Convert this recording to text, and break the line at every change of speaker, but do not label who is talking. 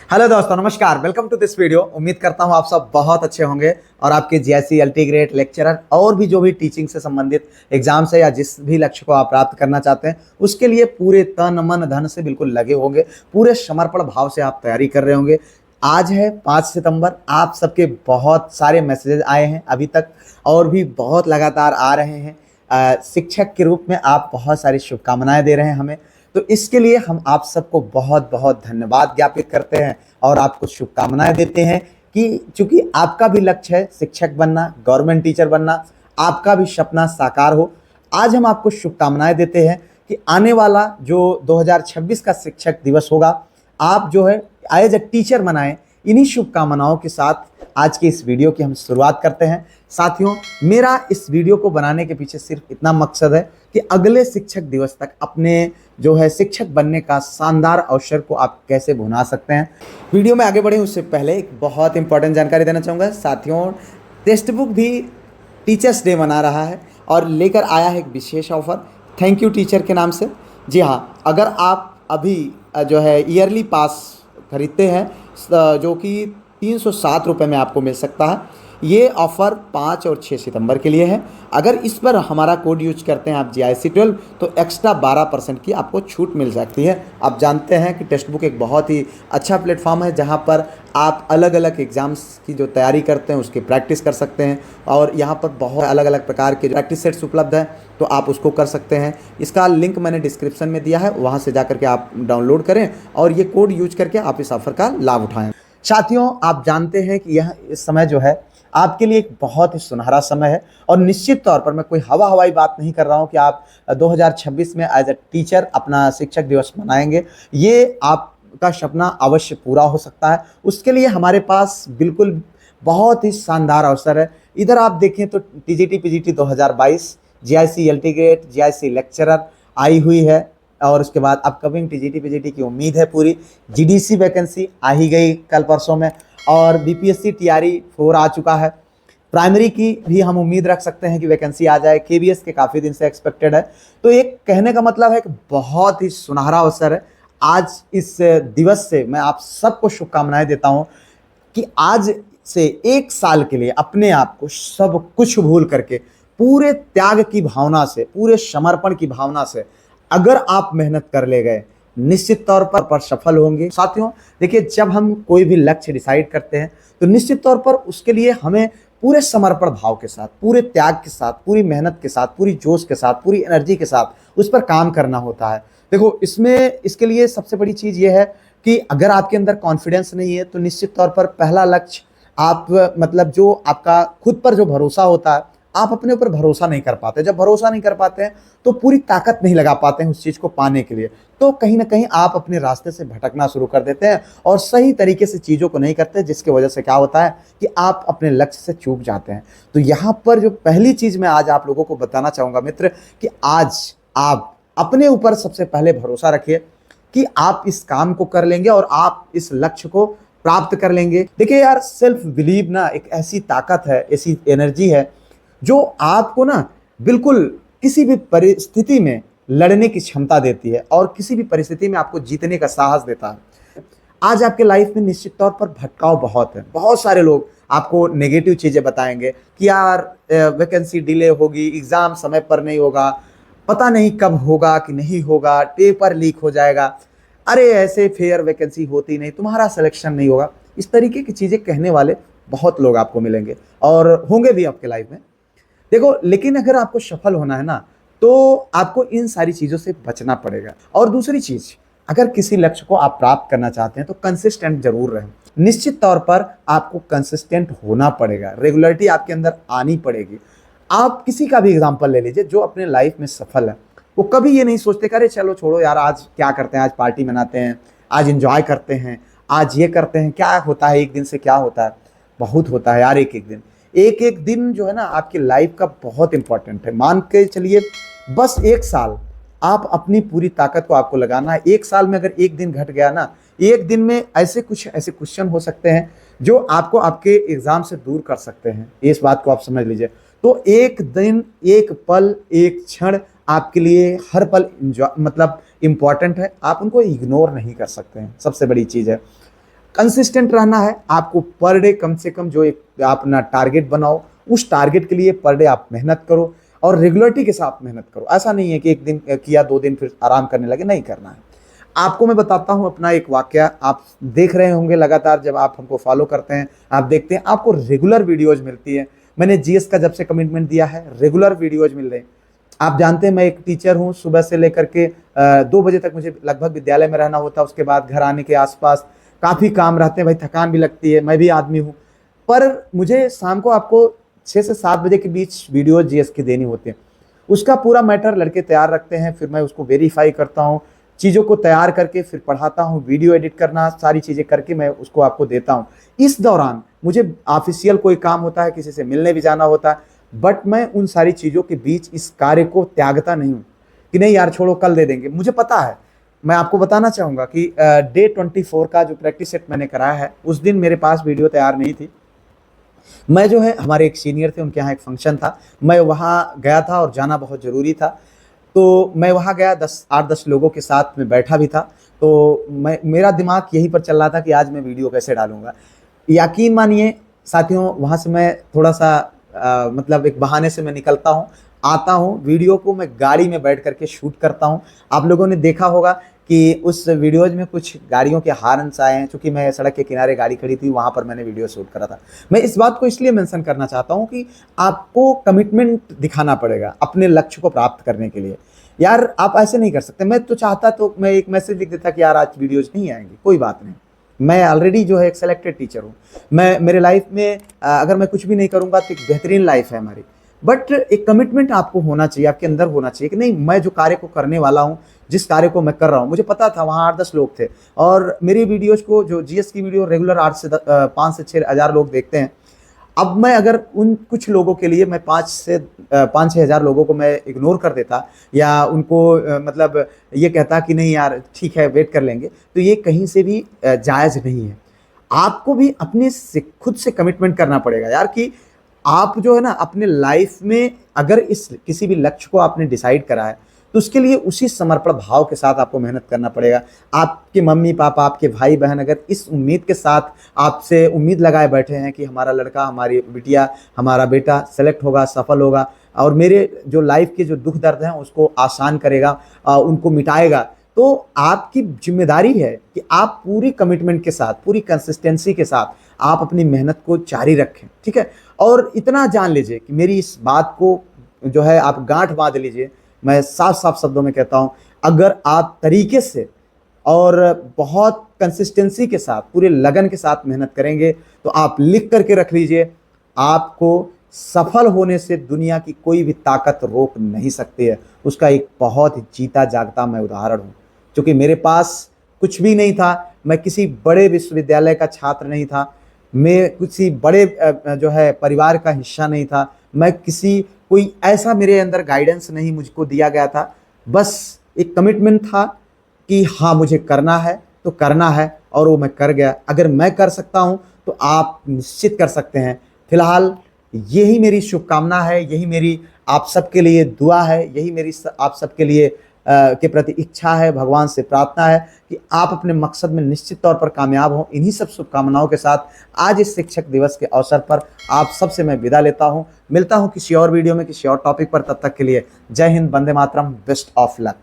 Hello दोस्तों, नमस्कार। Welcome to this video. उम्मीद करता हूं आप सब बहुत अच्छे होंगे और आपके जीआईसी अल्टीग्रेड लेक्चरर और भी जो भी टीचिंग से संबंधित एग्जाम्स है या जिस भी लक्ष्य को आप प्राप्त करना चाहते हैं उसके लिए पूरे तन मन धन से बिल्कुल लगे होंगे, पूरे समर्पण भाव से आप तैयारी कर रहे होंगे। आज है 5 सितंबर। आप सबके बहुत सारे मैसेजेस आए हैं अभी तक और भी बहुत लगातार आ रहे हैं। शिक्षक के रूप में आप बहुत सारी शुभकामनाएं दे रहे हैं हमें, तो इसके लिए हम आप सबको बहुत बहुत धन्यवाद ज्ञापित करते हैं और आपको शुभकामनाएं देते हैं कि चूंकि आपका भी लक्ष्य है शिक्षक बनना, गवर्नमेंट टीचर बनना, आपका भी सपना साकार हो। आज हम आपको शुभकामनाएं देते हैं कि आने वाला जो 2026 का शिक्षक दिवस होगा, आप जो है एज ए टीचर बनाएं। इन्हीं शुभकामनाओं के साथ आज की इस वीडियो की हम शुरुआत करते हैं। साथियों, मेरा इस वीडियो को बनाने के पीछे सिर्फ इतना मकसद है कि अगले शिक्षक दिवस तक अपने जो है शिक्षक बनने का शानदार अवसर को आप कैसे भुना सकते हैं। वीडियो में आगे बढ़े उससे पहले एक बहुत इंपॉर्टेंट जानकारी देना चाहूँगा। साथियों, टेक्स्ट बुक भी टीचर्स डे मना रहा है और लेकर आया है एक विशेष ऑफर थैंक यू टीचर के नाम से। जी हाँ, अगर आप अभी जो है ईयरली पास खरीदते हैं जो कि 307 रुपये में आपको मिल सकता है। ये ऑफ़र 5 और 6 सितंबर के लिए है। अगर इस पर हमारा कोड यूज करते हैं आप GIC12 तो एक्स्ट्रा 12% की आपको छूट मिल सकती है। आप जानते हैं कि टेक्स्ट बुक एक बहुत ही अच्छा प्लेटफॉर्म है जहां पर आप अलग अलग एग्ज़ाम्स की जो तैयारी करते हैं उसकी प्रैक्टिस कर सकते हैं और यहां पर बहुत अलग अलग प्रकार के प्रैक्टिस सेट्स उपलब्ध हैं, तो आप उसको कर सकते हैं। इसका लिंक मैंने डिस्क्रिप्शन में दिया है, वहाँ से जा करके आप डाउनलोड करें और ये कोड यूज करके आप इस ऑफ़र का लाभ उठाएँ। साथियों, आप जानते हैं कि यह इस समय जो है आपके लिए एक बहुत ही सुनहरा समय है और निश्चित तौर पर मैं कोई हवाई बात नहीं कर रहा हूं कि आप 2026 में एज ए टीचर अपना शिक्षक दिवस मनाएंगे। ये आपका सपना अवश्य पूरा हो सकता है। उसके लिए हमारे पास बिल्कुल बहुत ही शानदार अवसर है। इधर आप देखें तो TGT PGT 2022, GIC अल्टीग्रेड, GIC लेक्चरर आई हुई है और उसके बाद अपकमिंग TGT PGT की उम्मीद है पूरी। GDC वैकेंसी आ ही गई कल परसों में और BPSC TRE 4 आ चुका है। प्राइमरी की भी हम उम्मीद रख सकते हैं कि वैकेंसी आ जाए। KBS के काफ़ी दिन से एक्सपेक्टेड है। तो एक कहने का मतलब है कि बहुत ही सुनहरा अवसर है। आज इस दिवस से मैं आप सबको शुभकामनाएं देता हूं कि आज से 1 साल के लिए अपने आप को सब कुछ भूल करके पूरे त्याग की भावना से, पूरे समर्पण की भावना से अगर आप मेहनत कर ले गए निश्चित तौर पर सफल होंगे। साथियों देखिए, जब हम कोई भी लक्ष्य डिसाइड करते हैं तो निश्चित तौर पर उसके लिए हमें पूरे समर्पण भाव के साथ, पूरे त्याग के साथ, पूरी मेहनत के साथ, पूरी जोश के साथ, पूरी एनर्जी के साथ उस पर काम करना होता है। देखो, इसके लिए सबसे बड़ी चीज़ ये है कि अगर आपके अंदर कॉन्फिडेंस नहीं है तो निश्चित तौर पर पहला लक्ष्य आप मतलब जो आपका खुद पर जो भरोसा होता है, आप अपने ऊपर भरोसा नहीं कर पाते। जब भरोसा नहीं कर पाते हैं तो पूरी ताकत नहीं लगा पाते हैं उस चीज़ को पाने के लिए, तो कहीं ना कहीं आप अपने रास्ते से भटकना शुरू कर देते हैं और सही तरीके से चीज़ों को नहीं करते, जिसकी वजह से क्या होता है कि आप अपने लक्ष्य से चूक जाते हैं। तो यहाँ पर जो पहली चीज़ मैं आज आप लोगों को बताना चाहूँगा मित्र, कि आज आप अपने ऊपर सबसे पहले भरोसा रखिए कि आप इस काम को कर लेंगे और आप इस लक्ष्य को प्राप्त कर लेंगे। देखिए यार, सेल्फ बिलीव ना एक ऐसी ताकत है, ऐसी एनर्जी है जो आपको ना बिल्कुल किसी भी परिस्थिति में लड़ने की क्षमता देती है और किसी भी परिस्थिति में आपको जीतने का साहस देता है। आज आपके लाइफ में निश्चित तौर पर भटकाव बहुत है। बहुत सारे लोग आपको नेगेटिव चीज़ें बताएंगे कि यार वैकेंसी डिले होगी, एग्ज़ाम समय पर नहीं होगा, पता नहीं कब होगा कि नहीं होगा, पेपर लीक हो जाएगा, अरे ऐसे फेयर वैकेंसी होती नहीं, तुम्हारा सिलेक्शन नहीं होगा। इस तरीके की चीज़ें कहने वाले बहुत लोग आपको मिलेंगे और होंगे भी आपके लाइफ में। देखो, लेकिन अगर आपको सफल होना है ना तो आपको इन सारी चीज़ों से बचना पड़ेगा। और दूसरी चीज़, अगर किसी लक्ष्य को आप प्राप्त करना चाहते हैं तो कंसिस्टेंट जरूर रहें। निश्चित तौर पर आपको कंसिस्टेंट होना पड़ेगा, रेगुलरिटी आपके अंदर आनी पड़ेगी। आप किसी का भी एग्जाम्पल ले लीजिए जो अपने लाइफ में सफल है, वो कभी ये नहीं सोचते कि अरे चलो छोड़ो यार, आज क्या करते हैं, आज पार्टी मनाते हैं, आज इंजॉय करते हैं, आज ये करते हैं। क्या होता है एक दिन से, क्या होता है, बहुत होता है यार। एक एक दिन जो है ना आपकी लाइफ का बहुत इंपॉर्टेंट है। मान के चलिए बस 1 साल आप अपनी पूरी ताकत को आपको लगाना है। 1 साल में अगर एक दिन घट गया ना, एक दिन में ऐसे क्वेश्चन हो सकते हैं जो आपको आपके एग्जाम से दूर कर सकते हैं। इस बात को आप समझ लीजिए। तो एक दिन, एक पल, एक क्षण आपके लिए हर पल मतलब इम्पॉर्टेंट है, आप उनको इग्नोर नहीं कर सकते हैं। सबसे बड़ी चीज़ है कंसिस्टेंट रहना है आपको। पर डे कम से कम जो एक आप अपना टारगेट बनाओ, उस टारगेट के लिए पर डे आप मेहनत करो और रेगुलरिटी के साथ मेहनत करो। ऐसा नहीं है कि एक दिन किया 2 दिन फिर आराम करने लगे, नहीं करना है। आपको मैं बताता हूं अपना एक वाकया। आप देख रहे होंगे लगातार, जब आप हमको फॉलो करते हैं, आप देखते हैं आपको रेगुलर वीडियोज मिलती है। मैंने जीएस का जब से कमिटमेंट दिया है, रेगुलर वीडियोज मिल रहे हैं। आप जानते हैं मैं एक टीचर हूं, सुबह से लेकर के 2 बजे तक मुझे लगभग विद्यालय में रहना होता है। उसके बाद घर आने के आसपास काफ़ी काम रहते हैं, भाई थकान भी लगती है, मैं भी आदमी हूँ। पर मुझे शाम को आपको 6 से 7 बजे के बीच वीडियो जीएस की देनी होती है। उसका पूरा मैटर लड़के तैयार रखते हैं, फिर मैं उसको वेरीफाई करता हूँ, चीज़ों को तैयार करके फिर पढ़ाता हूँ, वीडियो एडिट करना, सारी चीज़ें करके मैं उसको आपको देता हूँ। इस दौरान मुझे ऑफिशियल कोई काम होता है, किसी से मिलने भी जाना होता है, बट मैं उन सारी चीज़ों के बीच इस कार्य को त्यागता नहीं हूँ कि नहीं यार छोड़ो कल दे देंगे। मुझे पता है, मैं आपको बताना चाहूँगा कि डे 24 का जो प्रैक्टिस सेट मैंने कराया है, उस दिन मेरे पास वीडियो तैयार नहीं थी। मैं जो है, हमारे एक सीनियर थे, उनके यहाँ एक फंक्शन था, मैं वहाँ गया था और जाना बहुत ज़रूरी था। तो मैं वहाँ गया, 8-10 लोगों के साथ में बैठा भी था। तो मेरा दिमाग यहीं पर चल रहा था कि आज मैं वीडियो कैसे डालूंगा। यकीन मानिए साथियों, वहाँ से मैं थोड़ा सा मतलब एक बहाने से मैं निकलता हूँ, आता हूँ, वीडियो को मैं गाड़ी में बैठ करके शूट करता हूँ। आप लोगों ने देखा होगा कि उस वीडियोज में कुछ गाड़ियों के हॉर्न्स आए हैं, क्योंकि मैं सड़क के किनारे गाड़ी खड़ी थी, वहाँ पर मैंने वीडियो शूट करा था। मैं इस बात को इसलिए मेंशन करना चाहता हूँ कि आपको कमिटमेंट दिखाना पड़ेगा अपने लक्ष्य को प्राप्त करने के लिए। यार आप ऐसे नहीं कर सकते। मैं तो चाहता तो मैं एक मैसेज लिख देता कि यार आज वीडियोज नहीं आएंगी, कोई बात नहीं, मैं ऑलरेडी जो है एक सेलेक्टेड टीचर हूँ। मैं मेरे लाइफ में अगर मैं कुछ भी नहीं करूँगा तो एक बेहतरीन लाइफ है हमारी। बट एक कमिटमेंट आपको होना चाहिए, आपके अंदर होना चाहिए कि नहीं, मैं जो कार्य को करने वाला हूँ, जिस कार्य को मैं कर रहा हूँ, मुझे पता था वहाँ 8-10 लोग थे और मेरी वीडियोज को, जो जीएस की वीडियो रेगुलर 5 से 6 हज़ार लोग देखते हैं। अब मैं अगर उन कुछ लोगों के लिए मैं 5-6 हज़ार लोगों को मैं इग्नोर कर देता या उनको मतलब ये कहता कि नहीं यार ठीक है वेट कर लेंगे, तो ये कहीं से भी जायज़ नहीं है। आपको भी अपने से खुद से कमिटमेंट करना पड़ेगा यार कि आप जो है ना अपने लाइफ में अगर इस किसी भी लक्ष्य को आपने डिसाइड करा है, तो उसके लिए उसी समर्पण भाव के साथ आपको मेहनत करना पड़ेगा। आपके मम्मी पापा, आपके भाई बहन अगर इस उम्मीद के साथ आपसे उम्मीद लगाए बैठे हैं कि हमारा लड़का, हमारी बिटिया, हमारा बेटा सेलेक्ट होगा, सफल होगा और मेरे जो लाइफ के जो दुख दर्द हैं उसको आसान करेगा, उनको मिटाएगा, तो आपकी जिम्मेदारी है कि आप पूरी कमिटमेंट के साथ, पूरी कंसिस्टेंसी के साथ आप अपनी मेहनत को जारी रखें, ठीक है। और इतना जान लीजिए कि मेरी इस बात को जो है आप गांठ बांध लीजिए। मैं साफ साफ शब्दों में कहता हूं, अगर आप तरीके से और बहुत कंसिस्टेंसी के साथ, पूरे लगन के साथ मेहनत करेंगे, तो आप लिख करके रख लीजिए, आपको सफल होने से दुनिया की कोई भी ताकत रोक नहीं सकती है। उसका एक बहुत ही जीता जागता मैं उदाहरण हूँ। क्योंकि मेरे पास कुछ भी नहीं था, मैं किसी बड़े विश्वविद्यालय का छात्र नहीं था, मैं किसी बड़े जो है परिवार का हिस्सा नहीं था, मैं किसी कोई ऐसा मेरे अंदर गाइडेंस नहीं मुझको दिया गया था। बस एक कमिटमेंट था कि हाँ मुझे करना है तो करना है, और वो मैं कर गया। अगर मैं कर सकता हूँ तो आप निश्चित कर सकते हैं। फिलहाल यही मेरी शुभकामना है, यही मेरी आप सबके लिए दुआ है, यही मेरी आप सबके लिए के प्रति इच्छा है, भगवान से प्रार्थना है कि आप अपने मकसद में निश्चित तौर पर कामयाब हों। इन्हीं सब शुभकामनाओं के साथ आज इस शिक्षक दिवस के अवसर पर आप सबसे मैं विदा लेता हूं। मिलता हूं किसी और वीडियो में, किसी और टॉपिक पर। तब तक के लिए जय Hind, Vande Mataram, best of luck.